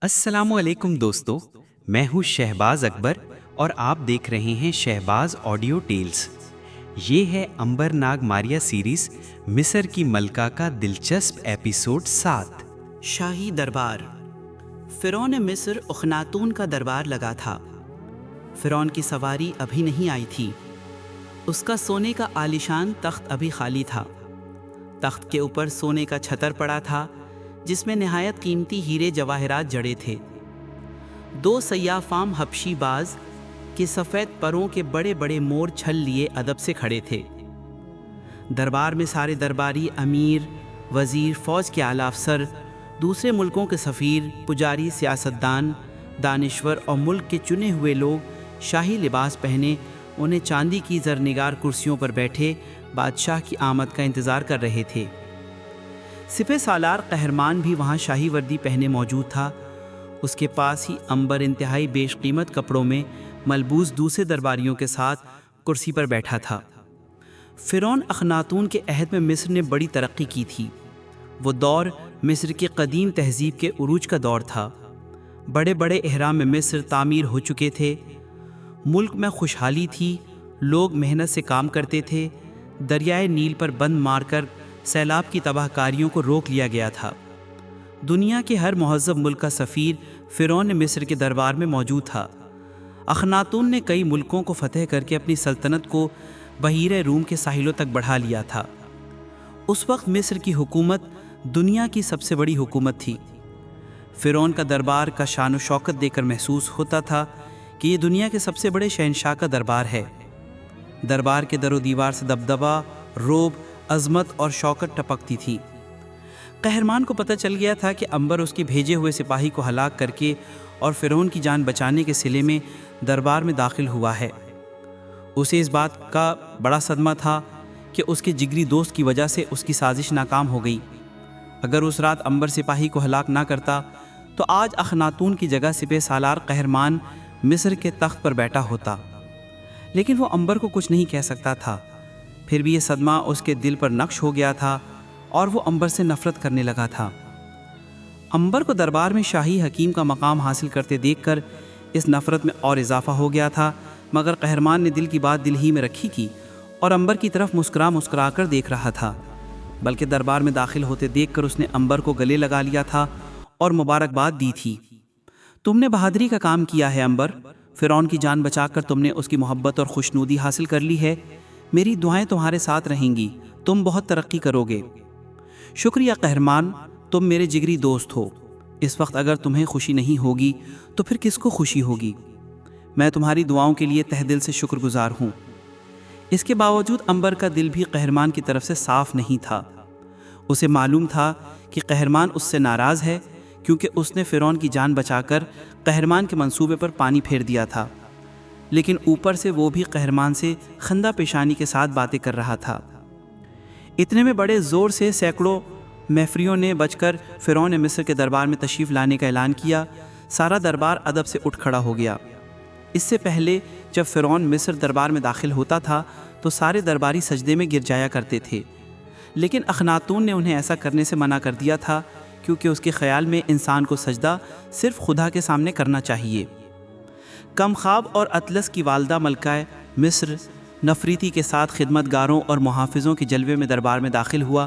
السلام علیکم دوستو، میں ہوں شہباز اکبر اور آپ دیکھ رہے ہیں شہباز آڈیو ٹیلز۔ یہ ہے امبر ناگ ماریہ سیریز مصر کی ملکہ کا دلچسپ ایپیسوڈ 7۔ شاہی دربار۔ فرعون مصر اخناتون کا دربار لگا تھا۔ فرعون کی سواری ابھی نہیں آئی تھی۔ اس کا سونے کا عالیشان تخت ابھی خالی تھا۔ تخت کے اوپر سونے کا چھتر پڑا تھا جس میں نہایت قیمتی ہیرے جواہرات جڑے تھے۔ 2 سیاہ فام حبشی باز کے سفید پروں کے بڑے بڑے مور چھل لیے ادب سے کھڑے تھے۔ دربار میں سارے درباری، امیر، وزیر، فوج کے اعلیٰ افسر، دوسرے ملکوں کے سفیر، پجاری، سیاستدان، دانشور اور ملک کے چنے ہوئے لوگ شاہی لباس پہنے انہیں چاندی کی زرنگار کرسیوں پر بیٹھے بادشاہ کی آمد کا انتظار کر رہے تھے۔ سپہ سالار قہرمان بھی وہاں شاہی وردی پہنے موجود تھا۔ اس کے پاس ہی امبر انتہائی بیش قیمت کپڑوں میں ملبوس دوسرے درباریوں کے ساتھ کرسی پر بیٹھا تھا۔ فرعون اخناتون کے عہد میں مصر نے بڑی ترقی کی تھی۔ وہ دور مصر کی قدیم تہذیب کے عروج کا دور تھا۔ بڑے بڑے اہرام میں مصر تعمیر ہو چکے تھے۔ ملک میں خوشحالی تھی، لوگ محنت سے کام کرتے تھے۔ دریائے نیل پر بند مار کر سیلاب کی تباہ کاریوں کو روک لیا گیا تھا۔ دنیا کے ہر مہذب ملک کا سفیر فرعون مصر کے دربار میں موجود تھا۔ اخناتون نے کئی ملکوں کو فتح کر کے اپنی سلطنت کو بحیرہ روم کے ساحلوں تک بڑھا لیا تھا۔ اس وقت مصر کی حکومت دنیا کی سب سے بڑی حکومت تھی۔ فرعون کا دربار کا شان و شوکت دیکھ کر محسوس ہوتا تھا کہ یہ دنیا کے سب سے بڑے شہنشاہ کا دربار ہے۔ دربار کے در و دیوار سے دبدبا، رعب، عظمت اور شوکت ٹپکتی تھی۔ قہرمان کو پتہ چل گیا تھا کہ امبر اس کے بھیجے ہوئے سپاہی کو ہلاک کر کے اور فرعون کی جان بچانے کے صلے میں دربار میں داخل ہوا ہے۔ اسے اس بات کا بڑا صدمہ تھا کہ اس کے جگری دوست کی وجہ سے اس کی سازش ناکام ہو گئی۔ اگر اس رات امبر سپاہی کو ہلاک نہ کرتا تو آج اخناتون کی جگہ سپہ سالار قہرمان مصر کے تخت پر بیٹھا ہوتا۔ لیکن وہ امبر کو کچھ نہیں کہہ سکتا تھا۔ پھر بھی یہ صدمہ اس کے دل پر نقش ہو گیا تھا اور وہ امبر سے نفرت کرنے لگا تھا۔ امبر کو دربار میں شاہی حکیم کا مقام حاصل کرتے دیکھ کر اس نفرت میں اور اضافہ ہو گیا تھا، مگر قہرمان نے دل کی بات دل ہی میں رکھی تھی اور امبر کی طرف مسکرا کر دیکھ رہا تھا۔ بلکہ دربار میں داخل ہوتے دیکھ کر اس نے امبر کو گلے لگا لیا تھا اور مبارکباد دی تھی۔ تم نے بہادری کا کام کیا ہے امبر، فرعون کی جان بچا کر تم نے اس کی محبت اور خوشنودی حاصل کر لی ہے۔ میری دعائیں تمہارے ساتھ رہیں گی، تم بہت ترقی کرو گے۔ شکریہ قہرمان، تم میرے جگری دوست ہو۔ اس وقت اگر تمہیں خوشی نہیں ہوگی تو پھر کس کو خوشی ہوگی؟ میں تمہاری دعاؤں کے لیے تہ دل سے شکر گزار ہوں۔ اس کے باوجود امبر کا دل بھی قہرمان کی طرف سے صاف نہیں تھا۔ اسے معلوم تھا کہ قہرمان اس سے ناراض ہے کیونکہ اس نے فرعون کی جان بچا کر قہرمان کے منصوبے پر پانی پھیر دیا تھا، لیکن اوپر سے وہ بھی قہرمان سے خندہ پیشانی کے ساتھ باتیں کر رہا تھا۔ اتنے میں بڑے زور سے سینکڑوں محفریوں نے بچ کر فرعون مصر کے دربار میں تشریف لانے کا اعلان کیا۔ سارا دربار ادب سے اٹھ کھڑا ہو گیا۔ اس سے پہلے جب فرعون مصر دربار میں داخل ہوتا تھا تو سارے درباری سجدے میں گر جایا کرتے تھے، لیکن اخناتون نے انہیں ایسا کرنے سے منع کر دیا تھا کیونکہ اس کے خیال میں انسان کو سجدہ صرف خدا کے سامنے کرنا چاہیے۔ کم خواب اور اطلس کی والدہ ملکہ مصر نفریتی کے ساتھ خدمت گاروں اور محافظوں کے جلوے میں دربار میں داخل ہوا۔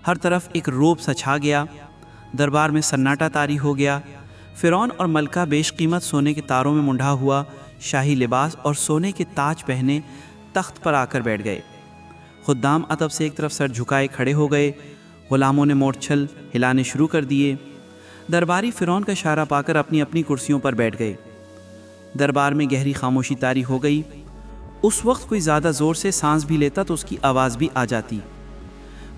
ہر طرف ایک رعب سا چھا گیا، دربار میں سناٹا طاری ہو گیا۔ فرعون اور ملکہ بیش قیمت سونے کے تاروں میں منڈھا ہوا شاہی لباس اور سونے کے تاج پہنے تخت پر آ کر بیٹھ گئے۔ خدام ادب سے ایک طرف سر جھکائے کھڑے ہو گئے، غلاموں نے مورچھل ہلانے شروع کر دیے۔ درباری فرعون کا اشارہ پا کر اپنی اپنی کرسیوں پر بیٹھ گئے۔ دربار میں گہری خاموشی طاری ہو گئی۔ اس وقت کوئی زیادہ زور سے سانس بھی لیتا تو اس کی آواز بھی آ جاتی۔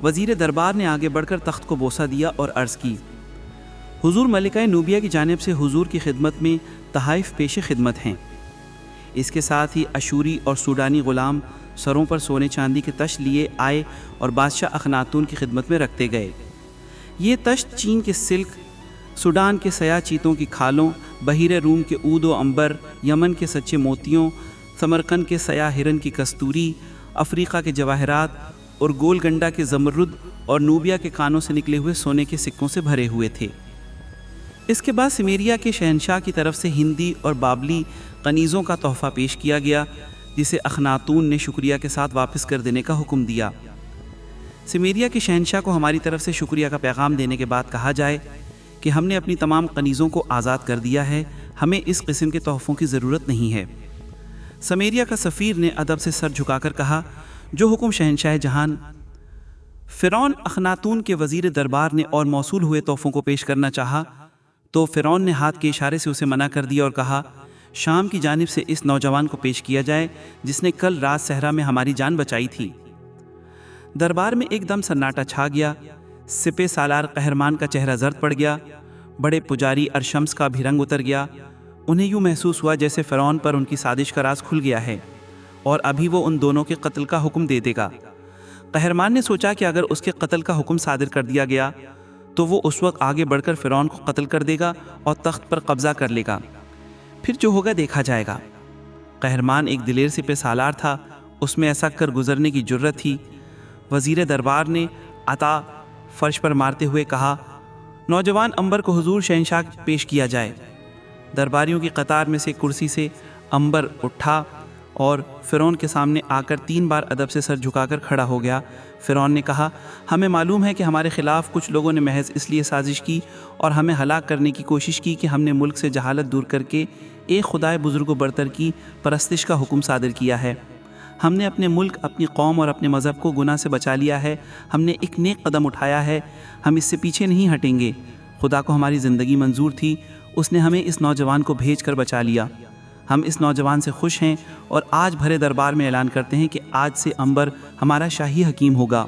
وزیر دربار نے آگے بڑھ کر تخت کو بوسہ دیا اور عرض کی، حضور ملکہ نوبیہ کی جانب سے حضور کی خدمت میں تحائف پیش خدمت ہیں۔ اس کے ساتھ ہی اشوری اور سوڈانی غلام سروں پر سونے چاندی کے تشت لیے آئے اور بادشاہ اخناتون کی خدمت میں رکھتے گئے۔ یہ تشت چین کے سلک، سوڈان کے سیاہ چیتوں کی کھالوں، بحیرہ روم کے عود و عنبر، یمن کے سچے موتیوں، سمرقند کے سیاہ ہرن کی کستوری، افریقہ کے جواہرات اور گول گنڈا کے زمرد اور نوبیا کے کانوں سے نکلے ہوئے سونے کے سکوں سے بھرے ہوئے تھے۔ اس کے بعد سمیریا کے شہنشاہ کی طرف سے ہندی اور بابلی کنیزوں کا تحفہ پیش کیا گیا، جسے اخناتون نے شکریہ کے ساتھ واپس کر دینے کا حکم دیا۔ سمیریا کے شہنشاہ کو ہماری طرف سے شکریہ کا پیغام دینے کے بعد کہا جائے کہ ہم نے اپنی تمام کنیزوں کو آزاد کر دیا ہے، ہمیں اس قسم کے تحفوں کی ضرورت نہیں ہے۔ سمیریا کا سفیر نے ادب سے سر جھکا کر کہا، جو حکم شہنشاہ جہان۔ فرعون اخناتون کے وزیر دربار نے اور موصول ہوئے تحفوں کو پیش کرنا چاہا تو فرعون نے ہاتھ کے اشارے سے اسے منع کر دیا اور کہا، شام کی جانب سے اس نوجوان کو پیش کیا جائے جس نے کل رات صحرا میں ہماری جان بچائی تھی۔ دربار میں ایک دم سناٹا چھا گیا۔ سپہ سالار قہرمان کا چہرہ زرد پڑ گیا، بڑے پجاری ارشمس کا بھی رنگ اتر گیا۔ انہیں یوں محسوس ہوا جیسے فرعون پر ان کی سازش کا راز کھل گیا ہے اور ابھی وہ ان دونوں کے قتل کا حکم دے دے گا۔ قہرمان نے سوچا کہ اگر اس کے قتل کا حکم صادر کر دیا گیا تو وہ اس وقت آگے بڑھ کر فرعون کو قتل کر دے گا اور تخت پر قبضہ کر لے گا، پھر جو ہوگا دیکھا جائے گا۔ قہرمان ایک دلیر سپہ سالار تھا، اس میں ایسا کر گزرنے کی جرت تھی۔ وزیر دربار نے عطا فرش پر مارتے ہوئے کہا، نوجوان عنبر کو حضور شہنشاہ پیش کیا جائے۔ درباریوں کی قطار میں سے کرسی سے عنبر اٹھا اور فرعون کے سامنے آ کر 3 بار ادب سے سر جھکا کر کھڑا ہو گیا۔ فرعون نے کہا، ہمیں معلوم ہے کہ ہمارے خلاف کچھ لوگوں نے محض اس لیے سازش کی اور ہمیں ہلاک کرنے کی کوشش کی کہ ہم نے ملک سے جہالت دور کر کے ایک خدائے بزرگ و برتر کی پرستش کا حکم صادر کیا ہے۔ ہم نے اپنے ملک، اپنی قوم اور اپنے مذہب کو گناہ سے بچا لیا ہے۔ ہم نے ایک نیک قدم اٹھایا ہے، ہم اس سے پیچھے نہیں ہٹیں گے۔ خدا کو ہماری زندگی منظور تھی، اس نے ہمیں اس نوجوان کو بھیج کر بچا لیا۔ ہم اس نوجوان سے خوش ہیں اور آج بھرے دربار میں اعلان کرتے ہیں کہ آج سے عنبر ہمارا شاہی حکیم ہوگا۔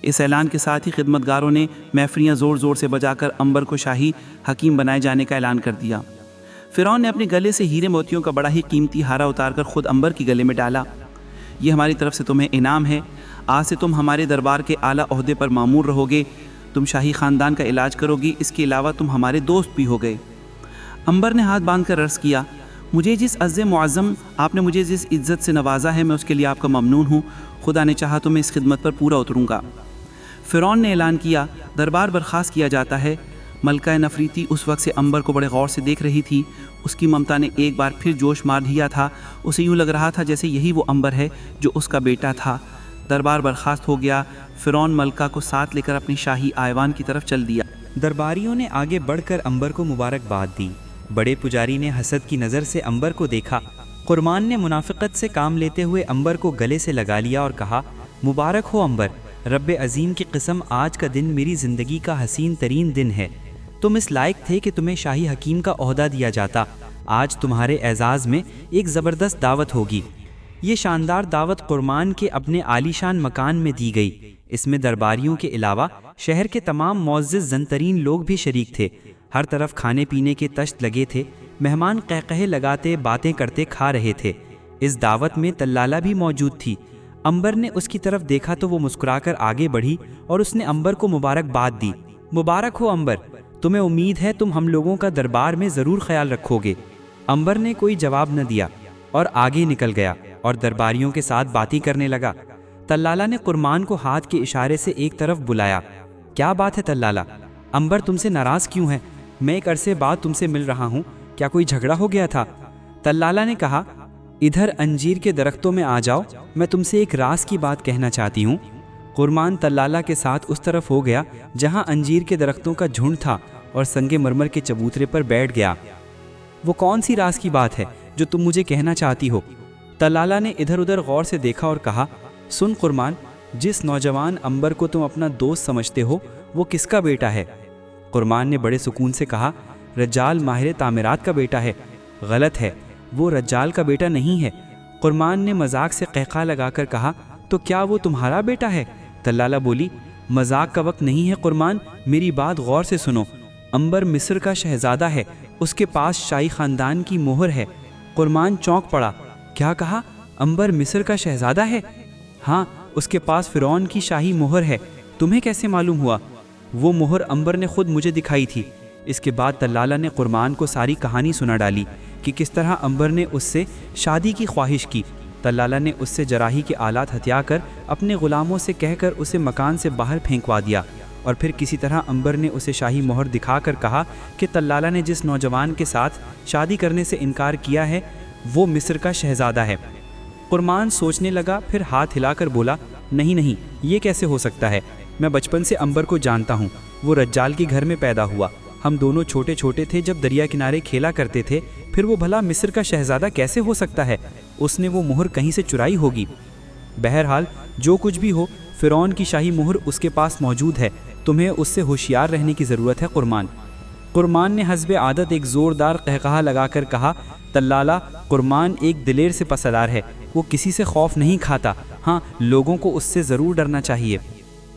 اس اعلان کے ساتھ ہی خدمتگاروں نے محفریاں زور زور سے بجا کر عنبر کو شاہی حکیم بنائے جانے کا اعلان کر دیا۔ فرعون نے اپنے گلے سے ہیرے موتیوں کا بڑا ہی قیمتی ہارا اتار کر خود عنبر کے گلے میں ڈالا۔ یہ ہماری طرف سے تمہیں انعام ہے، آج سے تم ہمارے دربار کے اعلیٰ عہدے پر مامور رہو گے، تم شاہی خاندان کا علاج کرو گی، اس کے علاوہ تم ہمارے دوست بھی ہو گئے۔ عنبر نے ہاتھ باندھ کر عرض کیا، مجھے جس عز معظم آپ نے مجھے جس عزت سے نوازا ہے میں اس کے لیے آپ کا ممنون ہوں، خدا نے چاہا تو میں اس خدمت پر پورا اتروں گا۔ فرعون نے اعلان کیا، دربار برخاست کیا جاتا ہے۔ ملکہ نفریتی اس وقت سے عنبر کو بڑے غور سے دیکھ رہی تھی۔ اس کی ممتا نے ایک بار پھر جوش مار دیا تھا، اسے یوں لگ رہا تھا جیسے یہی وہ عنبر ہے جو اس کا بیٹا تھا۔ دربار برخاست ہو گیا۔ فرعون ملکہ کو ساتھ لے کر اپنی شاہی آئیوان کی طرف چل دیا۔ درباریوں نے آگے بڑھ کر عنبر کو مبارکباد دی۔ بڑے پجاری نے حسد کی نظر سے عنبر کو دیکھا۔ قرمان نے منافقت سے کام لیتے ہوئے عنبر کو گلے سے لگا لیا اور کہا، مبارک ہو عنبر، رب عظیم کی قسم آج کا دن میری زندگی کا حسین ترین دن ہے۔ تم اس لائق تھے کہ تمہیں شاہی حکیم کا عہدہ دیا جاتا۔ آج تمہارے اعزاز میں ایک زبردست دعوت ہوگی۔ یہ شاندار دعوت قرمان کے اپنے عالیشان مکان میں دی گئی۔ اس میں درباریوں کے علاوہ شہر کے تمام معزز زنترین لوگ بھی شریک تھے۔ ہر طرف کھانے پینے کے تشت لگے تھے، مہمان قہقہے لگاتے باتیں کرتے کھا رہے تھے۔ اس دعوت میں تلالہ بھی موجود تھی۔ عنبر نے اس کی طرف دیکھا تو وہ مسکرا کر آگے بڑھی اور اس نے عنبر کو مبارکباد دی۔ مبارک ہو عنبر، تمہیں امید ہے تم ہم لوگوں کا دربار میں ضرور خیال رکھو گے۔ عنبر نے کوئی جواب نہ دیا اور آگے نکل گیا اور درباریوں کے ساتھ باتیں کرنے لگا۔ تلالہ نے قرمان کو ہاتھ کے اشارے سے ایک طرف بلایا۔ کیا بات ہے تلالہ؟ عنبر تم سے ناراض کیوں ہے؟ میں ایک عرصے بعد تم سے مل رہا ہوں، کیا کوئی جھگڑا ہو گیا تھا؟ تلالہ نے کہا، ادھر انجیر کے درختوں میں آ جاؤ، میں تم سے ایک راز کی بات کہنا چاہتی ہوں۔ قرمان تلالہ کے ساتھ اس طرف ہو گیا جہاں انجیر کے درختوں کا جھنڈ تھا اور سنگ مرمر کے چبوترے پر بیٹھ گیا۔ وہ کون سی راز کی بات ہے جو تم مجھے کہنا چاہتی ہو؟ تلالہ نے ادھر ادھر غور سے دیکھا اور کہا، سن قرمان، جس نوجوان عنبر کو تم اپنا دوست سمجھتے ہو وہ کس کا بیٹا ہے؟ قرمان نے بڑے سکون سے کہا، رجال ماہر تعمیرات کا بیٹا ہے۔ غلط ہے، وہ رجال کا بیٹا نہیں ہے۔ قرمان نے مذاق سے قہقہ لگا کر کہا، تو کیا وہ تمہارا بیٹا ہے؟ تلالہ بولی، مذاق کا وقت نہیں ہے قرمان، میری بات غور سے سنو۔ عنبر مصر کا شہزادہ ہے، اس کے پاس شاہی خاندان کی مہر ہے۔ قرمان چونک پڑا، کیا کہا؟ عنبر مصر کا شہزادہ ہے؟ ہاں، اس کے پاس فرعون کی شاہی مہر ہے۔ تمہیں کیسے معلوم ہوا؟ وہ مہر عنبر نے خود مجھے دکھائی تھی۔ اس کے بعد تلالہ نے قرمان کو ساری کہانی سنا ڈالی کہ کس طرح عنبر نے اس سے شادی کی خواہش کی۔ تلالہ نے اس سے جراحی کے آلات ہتھیا کر اپنے غلاموں سے کہہ کر اسے مکان سے باہر پھینکوا دیا اور پھر کسی طرح انبر نے اسے شاہی مہر دکھا کر کہا کہ طلالہ نے جس نوجوان کے ساتھ شادی کرنے سے انکار کیا ہے وہ مصر کا شہزادہ ہے۔ قرمان سوچنے لگا، پھر ہاتھ ہلا کر بولا، نہیں، یہ کیسے ہو سکتا ہے؟ میں بچپن سے انبر کو جانتا ہوں، وہ رجال کے گھر میں پیدا ہوا، ہم دونوں چھوٹے چھوٹے تھے جب دریا کنارے کھیلا کرتے تھے، پھر وہ بھلا مصر کا شہزادہ کیسے ہو سکتا ہے؟ اس نے وہ مہر کہیں سے چرائی ہوگی۔ بہرحال جو کچھ بھی ہو، فرعون کی شاہی مہر اس کے پاس موجود ہے، تمہیں اس سے ہوشیار رہنے کی ضرورت ہے قرمان نے حسب عادت ایک زوردار قہقہا لگا کر کہا، طلالہ، قرمان ایک دلیر سے پسلار ہے، وہ کسی سے خوف نہیں کھاتا، ہاں لوگوں کو اس سے ضرور ڈرنا چاہیے۔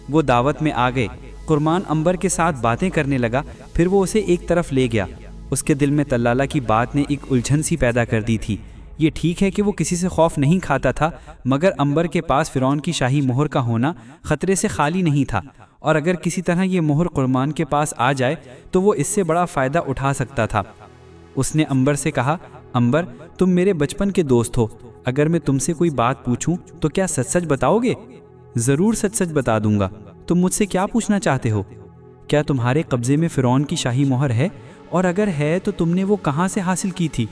وہ دعوت میں آ گئے، قرمان انبر کے ساتھ باتیں کرنے لگا، پھر وہ اسے ایک طرف لے گیا۔ اس کے دل میں طلالہ کی بات نے ایک الجھن سی پیدا کر دی تھی۔ یہ ٹھیک ہے کہ وہ کسی سے خوف نہیں کھاتا تھا، مگر انبر کے پاس فرعون کی شاہی مہر کا ہونا خطرے سے خالی نہیں تھا، اور اگر کسی طرح یہ مہر قرمان کے پاس آ جائے تو وہ اس سے بڑا فائدہ اٹھا سکتا تھا۔ اس نے انبر سے کہا، انبر، تم میرے بچپن کے دوست ہو، اگر میں تم سے کوئی بات پوچھوں تو کیا سچ سچ بتاؤ گے؟ ضرور سچ سچ بتا دوں گا۔ تم مجھ سے کیا پوچھنا چاہتے ہو؟ کیا تمہارے قبضے میں فرعون کی شاہی مہر ہے؟ اور اگر ہے تو تم نے وہ کہاں سے حاصل کی تھی؟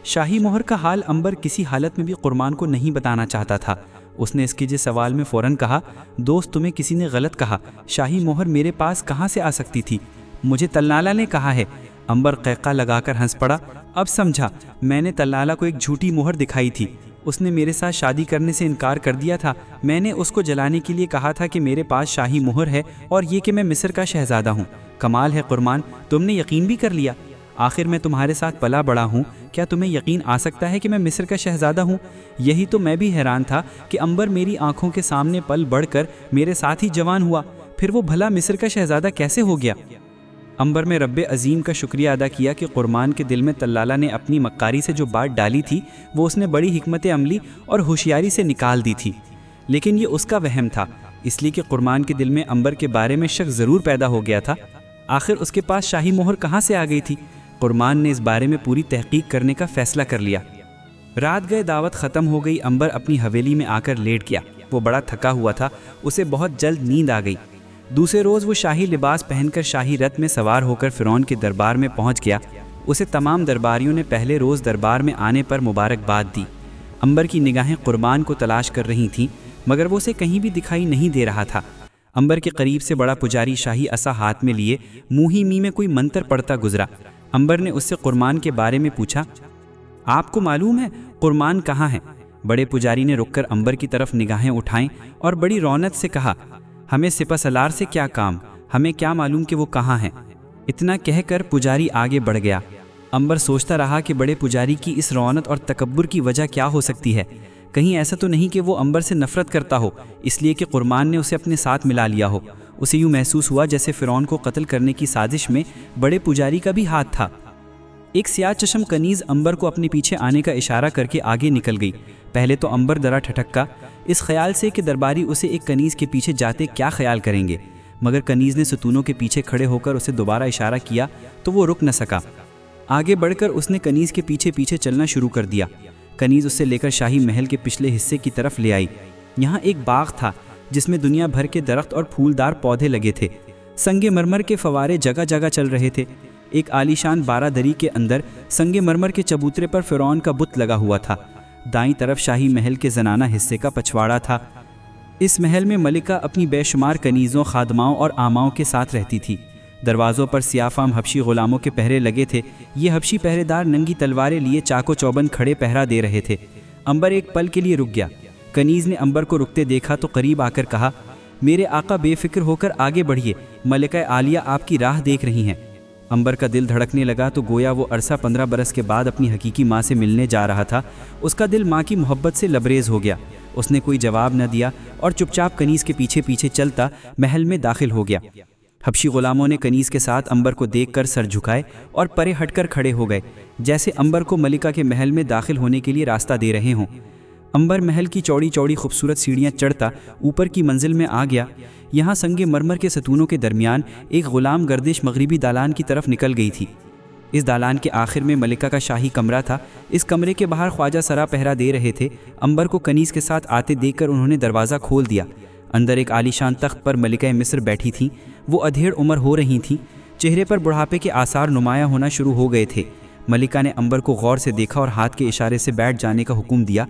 شاہی مہر کا حال انبر کسی حالت میں بھی قرمان کو نہیں بتانا چاہتا تھا۔ اس نے اس کے جس سوال میں فوراً کہا، دوست، تمہیں کسی نے غلط کہا، شاہی مہر میرے پاس کہاں سے آ سکتی تھی؟ مجھے طلالہ نے کہا ہے۔ انبر قہقہ لگا کر ہنس پڑا، اب سمجھا، میں نے طلالہ کو ایک جھوٹی مہر دکھائی تھی، اس نے میرے ساتھ شادی کرنے سے انکار کر دیا تھا، میں نے اس کو جلانے کے لیے کہا تھا کہ میرے پاس شاہی مہر ہے اور یہ کہ میں مصر کا شہزادہ ہوں۔ کمال ہے قرمان، تم نے یقین بھی کر لیا۔ آخر میں تمہارے ساتھ پلا بڑا ہوں، کیا تمہیں یقین آ سکتا ہے کہ میں مصر کا شہزادہ ہوں؟ یہی تو میں بھی حیران تھا کہ انبر میری آنکھوں کے سامنے پل بڑھ کر میرے ساتھ ہی جوان ہوا، پھر وہ بھلا مصر کا شہزادہ کیسے ہو گیا؟ انبر میں رب عظیم کا شکریہ ادا کیا کہ قرمان کے دل میں طلالہ نے اپنی مکاری سے جو بات ڈالی تھی وہ اس نے بڑی حکمت عملی اور ہوشیاری سے نکال دی تھی، لیکن یہ اس کا وہم تھا، اس لیے کہ قرمان کے دل میں انبر کے بارے میں شک ضرور پیدا ہو گیا تھا۔ آخر اس کے پاس شاہی مہر کہاں سے آ گئی تھی؟ قرمان نے اس بارے میں پوری تحقیق کرنے کا فیصلہ کر لیا۔ رات گئے، دعوت ختم ہو گئی، انبر اپنی حویلی میں آ کر لیٹ گیا۔ وہ بڑا تھکا ہوا تھا، اسے بہت جلد نیند آ گئی۔ دوسرے روز وہ شاہی لباس پہن کر شاہی رتھ میں سوار ہو کر فرعون کے دربار میں پہنچ گیا۔ اسے تمام درباریوں نے پہلے روز دربار میں آنے پر مبارکباد دی۔ انبر کی نگاہیں قربان کو تلاش کر رہی تھیں، مگر وہ اسے کہیں بھی دکھائی نہیں دے رہا تھا۔ انبر کے قریب سے بڑا پجاری شاہی عصا ہاتھ میں لیے منہ ہی منہ میں کوئی منتر پڑھتا گزرا۔ انبر نے اس سے قرمان کے بارے میں پوچھا، آپ کو معلوم ہے قرمان کہاں ہے؟ بڑے پجاری نے رک کر انبر کی طرف نگاہیں اٹھائیں اور بڑی رونق سے کہا، ہمیں سپہ سالار سے کیا کام، ہمیں کیا معلوم کہ وہ کہاں ہیں؟ اتنا کہہ کر پجاری آگے بڑھ گیا۔ انبر سوچتا رہا کہ بڑے پجاری کی اس رونق اور تکبر کی وجہ کیا ہو سکتی ہے؟ کہیں ایسا تو نہیں کہ وہ انبر سے نفرت کرتا ہو اس لیے کہ قرمان نے اسے اپنے ساتھ ملا لیا ہو؟ اسے یوں محسوس ہوا جیسے فرعون کو قتل کرنے کی سازش میں بڑے پجاری کا بھی ہاتھ تھا۔ ایک سیاہ چشم کنیز انبر کو اپنے پیچھے آنے کا اشارہ کر کے آگے نکل گئی۔ پہلے تو انبر ذرا ٹھٹکا اس خیال سے کہ درباری اسے ایک کنیز کے پیچھے جاتے کیا خیال کریں گے، مگر کنیز نے ستونوں کے پیچھے کھڑے ہو کر اسے دوبارہ اشارہ کیا تو وہ رک نہ سکا۔ آگے بڑھ کر اس نے کنیز کے پیچھے پیچھے چلنا شروع کر دیا۔ کنیز اسے لے کر شاہی محل کے پچھلے حصے کی طرف لے آئی۔ یہاں ایک باغ تھا جس میں دنیا بھر کے درخت اور پھولدار پودے لگے تھے۔ سنگ مرمر کے فوارے جگہ جگہ چل رہے تھے۔ ایک عالیشان بارہ دری کے اندر سنگ مرمر کے چبوترے پر فرعون کا بت لگا ہوا تھا۔ دائیں طرف شاہی محل کے زنانہ حصے کا پچھواڑا تھا۔ اس محل میں ملکہ اپنی بے شمار کنیزوں، خادماؤں اور آماؤں کے ساتھ رہتی تھی۔ دروازوں پر سیاہ فام حبشی غلاموں کے پہرے لگے تھے۔ یہ حبشی پہرے دار ننگی تلواریں لیے چاق و چوبند کھڑے پہرا دے رہے تھے۔ انبر ایک پل کے لیے رک گیا۔ کنیز نے انبر کو رکتے دیکھا تو قریب آ کر کہا، میرے آقا بے فکر ہو کر آگے بڑھیے، ملکہ عالیہ آپ کی راہ دیکھ رہی ہیں۔ انبر کا دل دھڑکنے لگا تو گویا وہ عرصہ 15 برس کے بعد اپنی حقیقی ماں سے ملنے جا رہا تھا۔ اس کا دل ماں کی محبت سے لبریز ہو گیا۔ اس نے کوئی جواب نہ دیا اور چپ چاپ کنیز کے پیچھے پیچھے چلتا محل میں داخل ہو گیا۔ حبشی غلاموں نے کنیز کے ساتھ انبر کو دیکھ کر سر جھکائے اور پرے ہٹ کر کھڑے ہو گئے، جیسے انبر کو ملکہ کے محل میں داخل ہونے کے لیے راستہ دے رہے ہوں۔ انبر محل کی چوڑی چوڑی خوبصورت سیڑھیاں چڑھتا اوپر کی منزل میں آ گیا۔ یہاں سنگ مرمر کے ستونوں کے درمیان ایک غلام گردش مغربی دالان کی طرف نکل گئی تھی۔ اس دالان کے آخر میں ملکہ کا شاہی کمرہ تھا۔ اس کمرے کے باہر خواجہ سرا پہرا دے رہے تھے۔ انبر کو کنیز کے ساتھ آتے دیکھ کر انہوں نے دروازہ کھول دیا۔ اندر ایک عالیشان تخت پر ملکہ مصر بیٹھی تھیں۔ وہ ادھیڑ عمر ہو رہی تھیں، چہرے پر بڑھاپے کے آثار نمایاں ہونا شروع ہو گئے تھے۔ ملکہ نے امبر کو غور سے دیکھا اور ہاتھ کے اشارے سے بیٹھ جانے کا حکم دیا۔